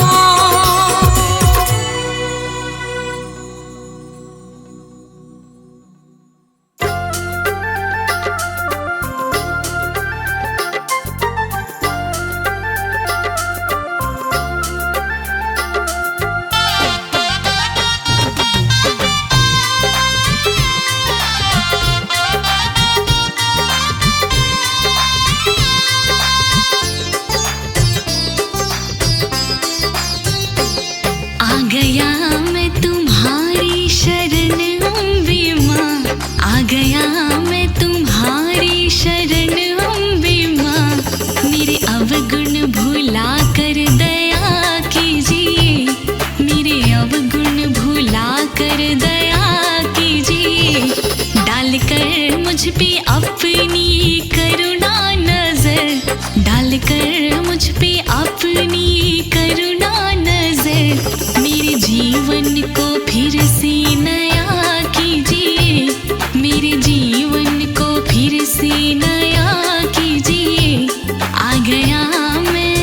आ गया मैं तुम्हारी शरण अम्बे माँ, आ गया मैं तुम्हारी शरण अम्बे माँ, मेरे अवगुण भुला कर दया कीजिए, मेरे अवगुण भुला कर दया कीजिए, डालकर मुझ पे अपनी करुणा नजर, डालकर मुझ पे अपनी करुणा नजर, मेरे जीवन को फिर से नया कीजिए, मेरे जीवन को फिर से नया कीजिए, आ गया मैं।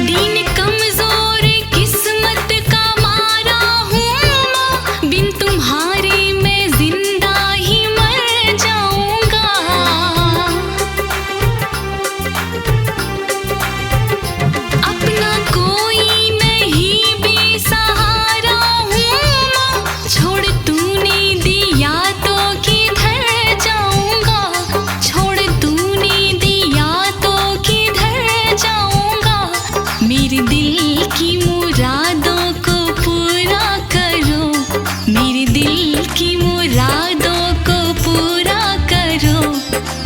दीन कमजोर किस्मत का मारा हूँ माँ, बिन तुम्हारे मैं जिंदा ही मर जाऊंगा, अपना कोई नहीं बेसहारा हूँ माँ, छोड़ तूने दिया तो किधर जाऊंगा, छोड़ तूने दिया तो किधर जाऊंगा, मेरे दिल की मुरादों को पूरा करो, मेरे दिल की मुरादों को पूरा करो,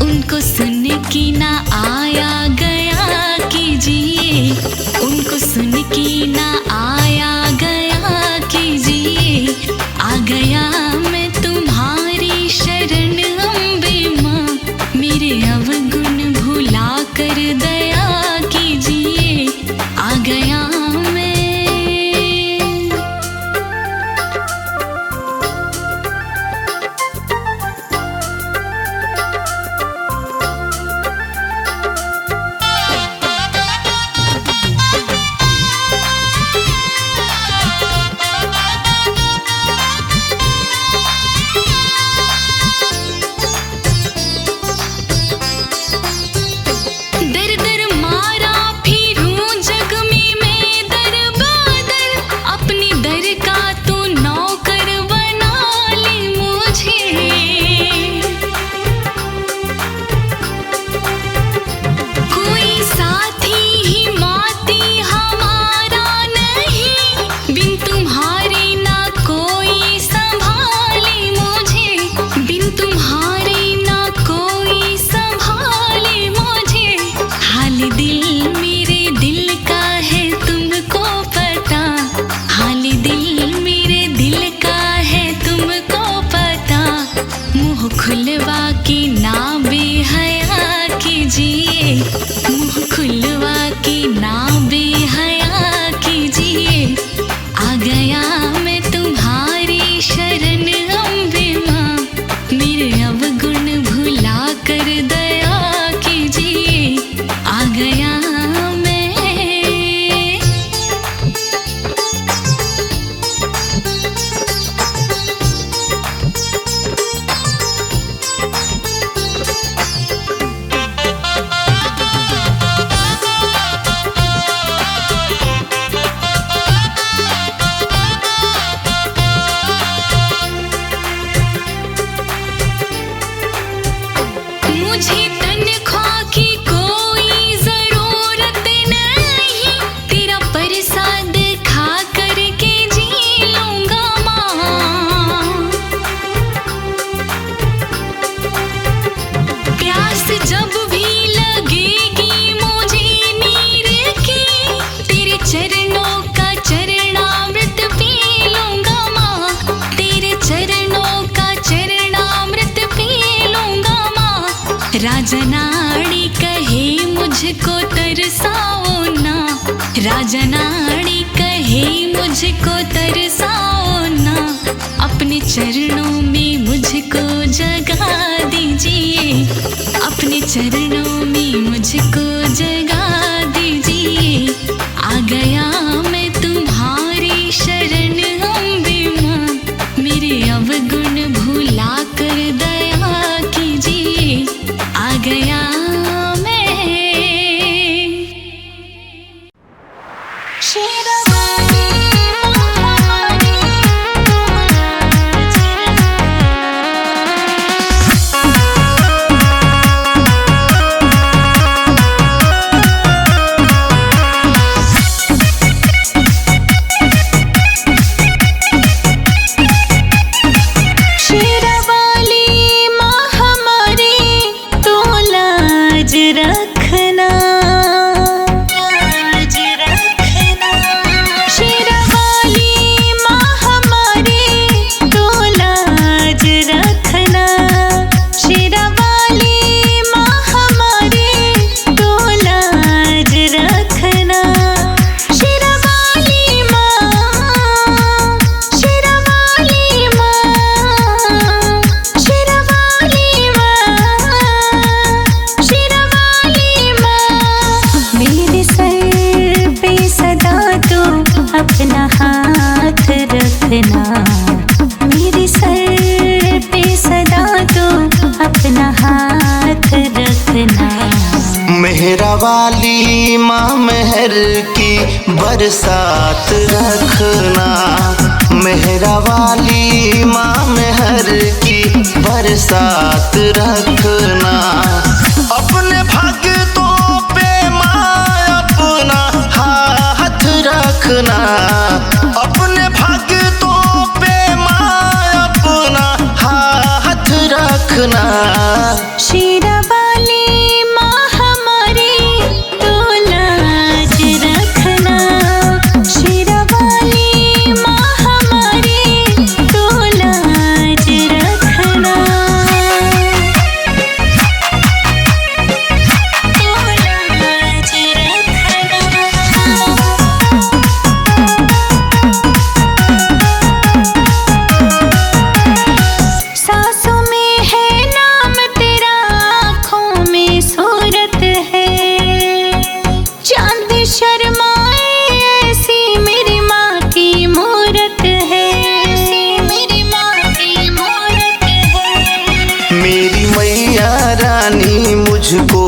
उनको सुन के ना आया गया कीजिए, उनको सुन के ना आया गया कीजिए, आ गया मैं तुम्हारी शरण अम्बे माँ, मेरे अवगुण भुला कर दया कीजिए, आ गया मैं। मुझको तरसाओ ना, राजनाड़ी कहे मुझको तरसाओ ना, अपने चरणों में मुझको जगा दीजिए, अपने चरणों में मुझको जगा दीजिए। आ गया मैं तुम्हारी शरण अम्बे माँ, मेरे अवगुण भुला कर दया कीजिए। आ गया मैं। मेरे सर पे सदा तो अपना हाथ रखना। मेहरा वाली माँ मेहर की बरसात रखना, मेहरा वाली माँ मेहर की बरसात रखना। अपने भक्तों पे माँ अपना हाथ रखना, अपने भक्तों पे माँ अपना हाथ रखना। शेरा वाली माँ हमारी तो लाज रखना, शेरा वाली माँ हमारी तो लाज रखना, तो लाज रखना। सांसों में है नाम तेरा, आँखों में सूरत है, चांद शर्माए ऐसी मेरी माँ की मूरत है, ऐसी मेरी माँ की मूरत है। मेरी मैया रानी मुझको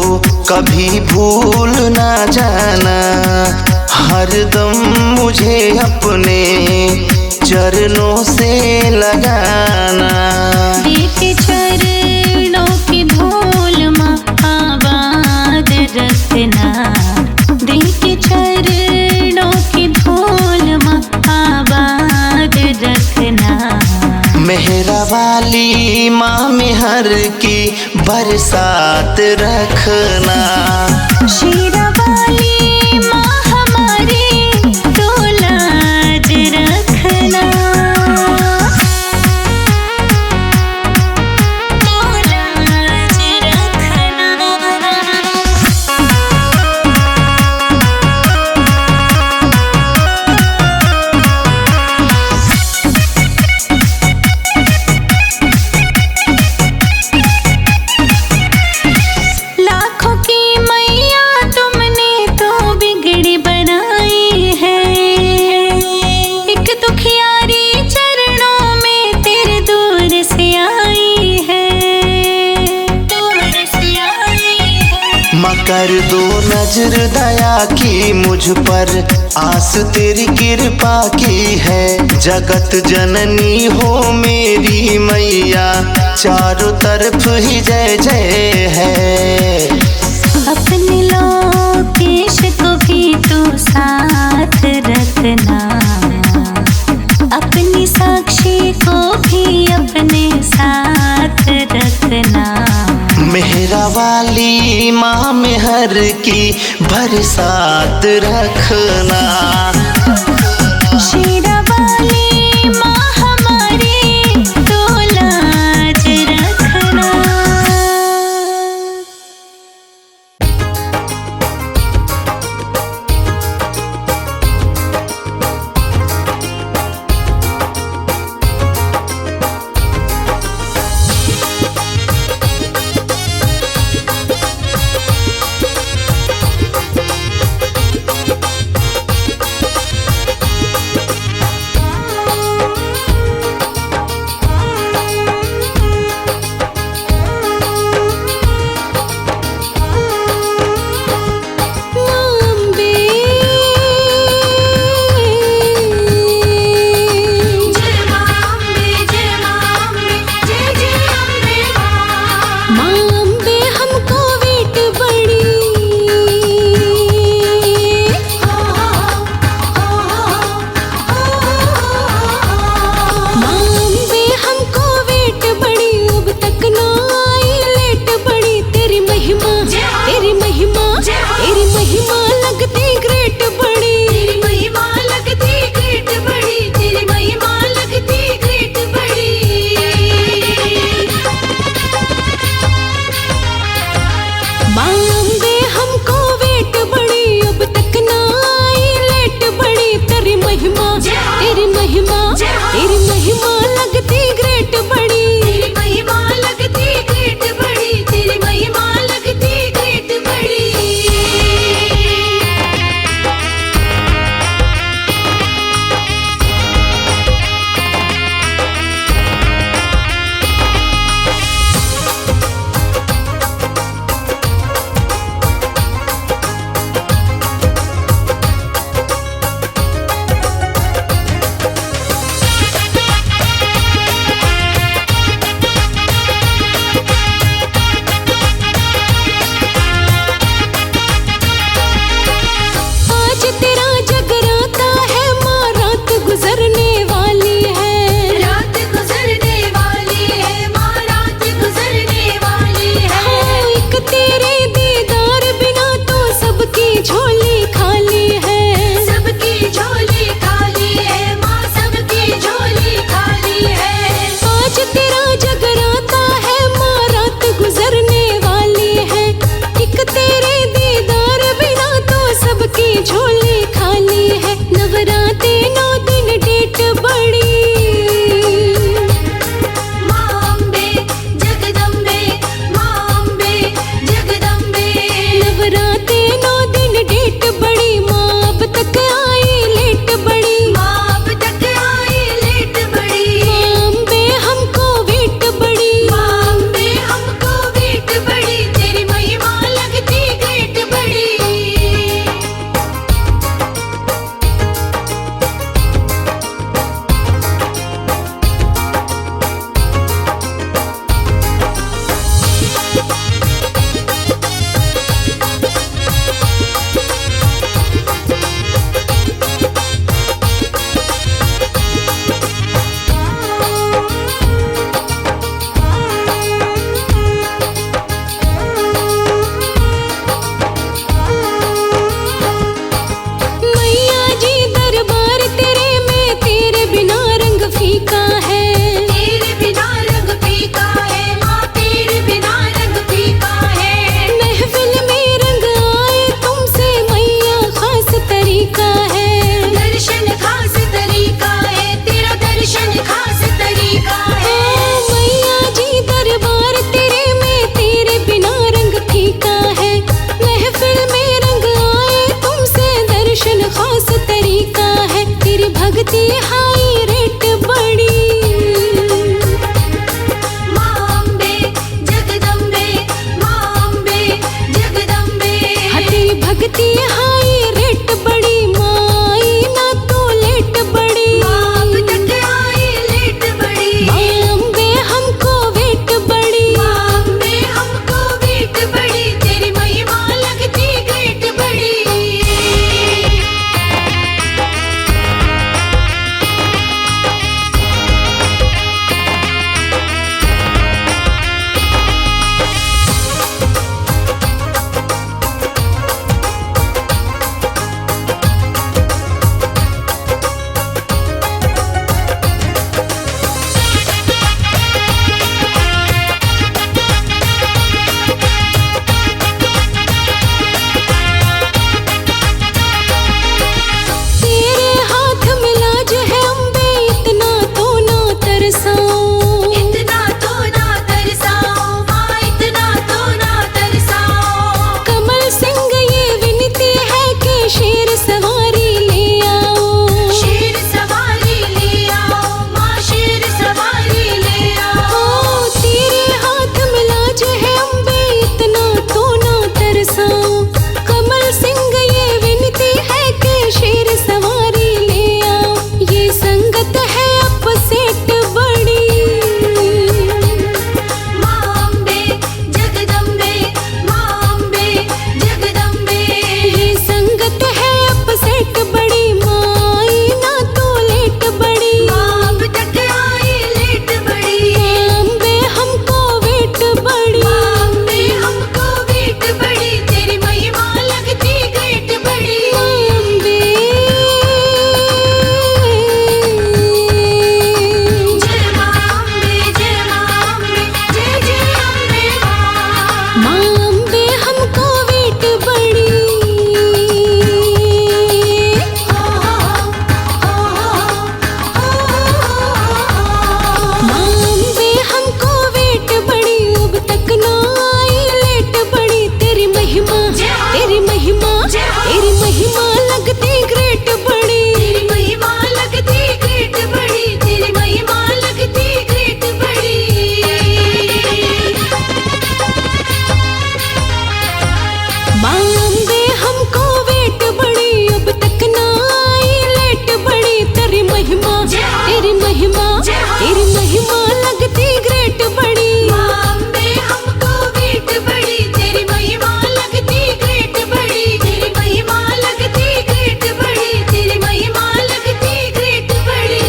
कभी भूल ना जाना, हरदम मुझे अपने चरणों से लगाना। देख चरणों की धूल माँ आबाद रखना, देख चरणों की धूल माँ आबाद रखना। मेहरा वाली माँ मेहर की बरसात रखना। शेरा वाली माँ हमारी तो लाज रखना, तो लाज रखना। लाखों की मैया तुमने तो बिगड़ी बनाई है, एक दुखियारी चरणों में तेरे दूर से आई है, दूर से आई है। माँ कर दो नजर दया की मुझ पर, आस तेरी कृपा की है। जगत जननी हो मेरी मैया, चारों तरफ ही जय जय है। अपने लोकेश को भी तू साथ रखना, अपनी साक्षी को भी अपने साथ रखना। मेहरा वाली माँ मेहर की बरसात रखना। शेरा वाली माँ हमारी तो लाज रखना। हाई रेट बड़ी। माँ अम्बे जगदम्बे, माँ अम्बे जगदम्बे। तेरी भक्ति हाई रेट बड़ी, माई ना तो लेट बड़ी। अब तक आई लेट बड़ी, माँ अम्बे हमको वेट बड़ी। माँ अम्बे हमको वेट बड़ी, तेरी महिमा लगती ग्रेट बड़ी। तेरे हाथ में लाज है अम्बे, इतना तो ना तरसाओ। इतना तो ना तरसाओ माँ, इतना तो ना तरसाओ। कमल सिंह ये विनती है कि शेर सवारी ले आओ। शेर सवारी ले आओ माँ, शेर सवारी ले आओ। ओ तेरे हाथ में लाज है अम्बे, इतना तो ना तरसाओ। कमल सिंह ये विनती है कि शेर सवारी ले आओ। ये संगत है अपसेट बड़ी। माँ अम्बे जगदम्बे, माँ अम्बे जगदम्बे। ये संगत है अपसेट बड़ी, माई ना तो लेट बड़ी। माँ अब तक आई लेट बड़ी, अम्बे हमको वेट बड़ी। माँ अम्बे हमको वेट बड़ी, तेरी महिमा लगती ग्रेट बड़ी। अम्बे जय माँ अम्बे, जय माँ अम्बे, जय जय अम्बे माँ। माँ अम्बे हमको वेट बड़ी। माँ अम्बे हमको वेट बड़ी, अब तक ना आई लेट बड़ी। तेरी महिमा, तेरी महिमा, तेरी महिमा लगती ग्रेट बड़ी। तेरी महिमा लगती ग्रेट बड़ी, तेरी महिमा लगती ग्रेट बड़ी। माँ अम्बे हमको वेट बड़ी, अब तक ना आई लेट बड़ी। तेरी महिमा, तेरी महिमा, तेरी महिमा लगती ग्रेट बड़ी। माँ अम्बे हमको वेट बड़ी, तेरी महिमा लगती ग्रेट बड़ी, तेरी महिमा लगती ग्रेट बड़ी, तेरी महिमा लगती ग्रेट बड़ी।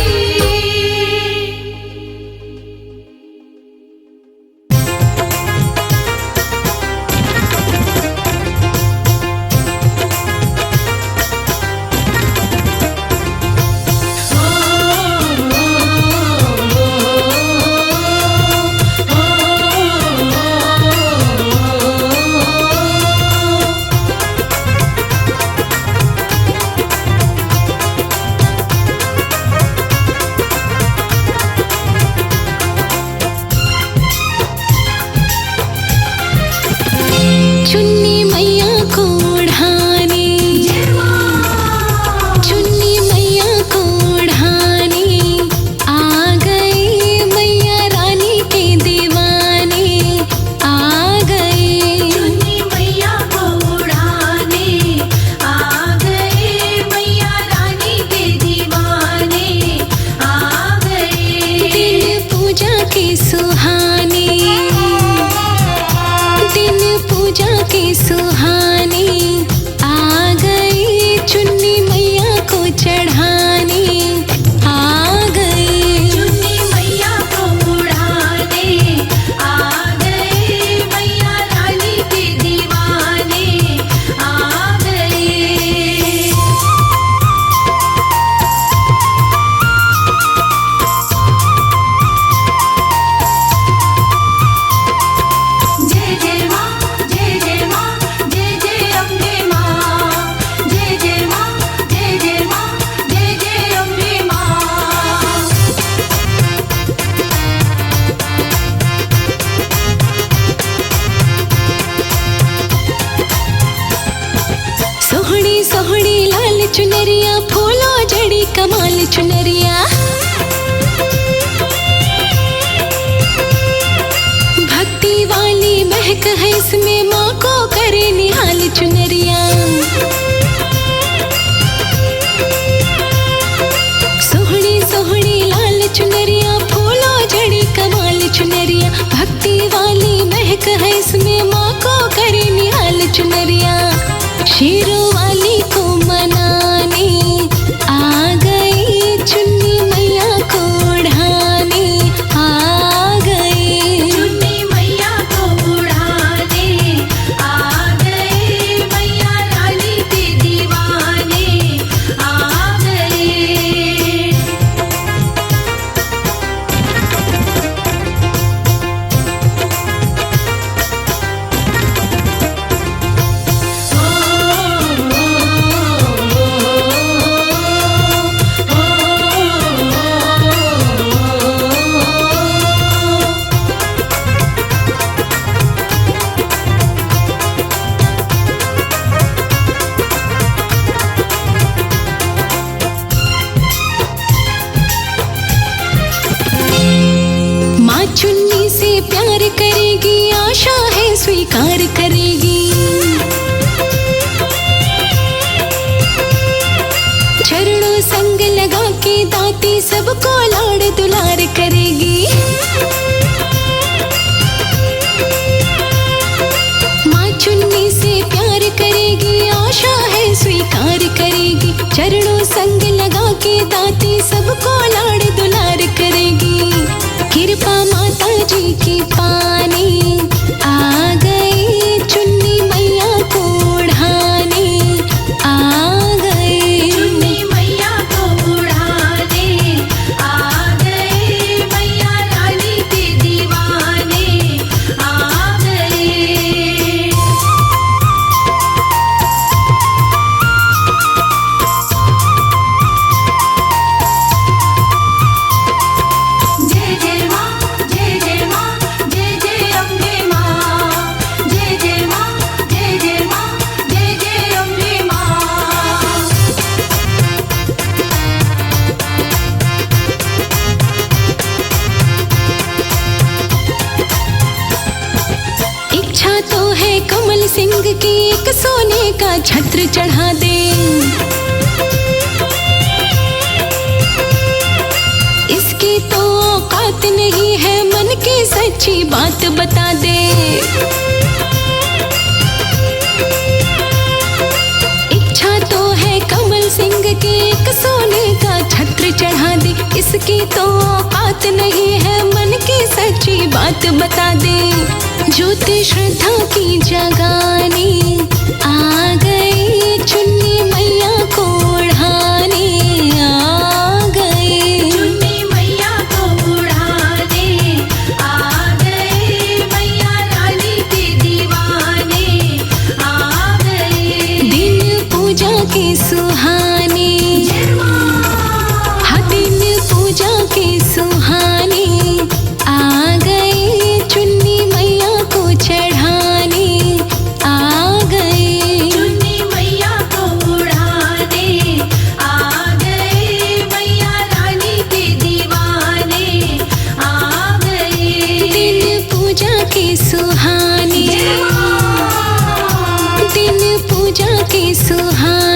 चुन्नी मैया को ओढ़ाने, चुन्नी मैया को ओढ़ाने आ गए मैया रानी के दीवाने। आ गए चुन्नी मैया को उड़ाने आ गए, मैया रानी के दीवाने आ गए। दिन पूजा के सुहाने, दिन पूजा के सुहाने आ गए। चुन्नी मैया को चढ़ाने आ गए। चुन्नी मैया को उड़ाने आ गए, मैया रानी के दीवाने आ गए। जय जय माँ, जय जय माँ, जय जय अम्बे माँ। जय जय माँ, जय जय माँ, जय जय अम्बे माँ। सोहनी सोहनी लाल चुनरिया फूलो जड़ी कमाल चुनरिया। भक्ति वाली महक है इसमें, माँ को करे निहाल चुनरिया। सोहनी सोहनी लाल चुनरिया, फूलों जड़ी कमाल चुनरिया। भक्ति वाली महक है इसमें, माँ को करे निहाल चुनरिया। शेरों वाली को मनाने आ गई, चुन्नी मैया को ओढ़ाने आ गई। चुन्नी मैया को उड़ाने आ गए, मैया लाली के दीवाने आ गए। माँ चुन्नी से प्यार करेगी, आशा है स्वीकार करेगी। चरणों संग लगा के दाती सबको लाड़ दुलार करेगी। माँ चुन्नी से प्यार करेगी, आशा है स्वीकार करेगी। चरणों संग लगा के दाती सबको लाड़ दुलार करेगी। कृपा माता जी की पाने आ गई, चुन्नी मैया को ओढ़ाने आ गई। चुन्नी मैया को उड़ाने आ गए, मैया लाली के दीवाने आ गए। जय जय माँ, जय जय माँ, जय जय अम्बे माँ। जय जय माँ, जय जय माँ, जय जय अम्बे माँ। इच्छा तो है कमल सिंह की, एक सोने का छत्र चढ़ा दे। इसकी तो औकात नहीं है, मन की सच्ची बात बता दे। इच्छा तो है कमल सिंह की, एक सोने का छत्र चढ़ा दे। इसकी तो औकात नहीं है, मन की सच्ची बात बता दे। ज्योति श्रद्धा की जगाने आ गई, चुन्नी मैया को ओढ़ाने आ गई। चुन्नी मैया को उड़ाने आ गए, मैया लाली के दीवाने आ गए। दिन पूजा के सुहाने, जय माँ। हाँ दिन पूजा के सुहाने आ गए, चुन्नी मैया को चढ़ाने आ गए। चुन्नी मैया को उड़ाने आ गए, मैया लाली के दीवाने आ गए। दिन पूजा के सुहाने, जय माँ। दिन पूजा के सुहाने।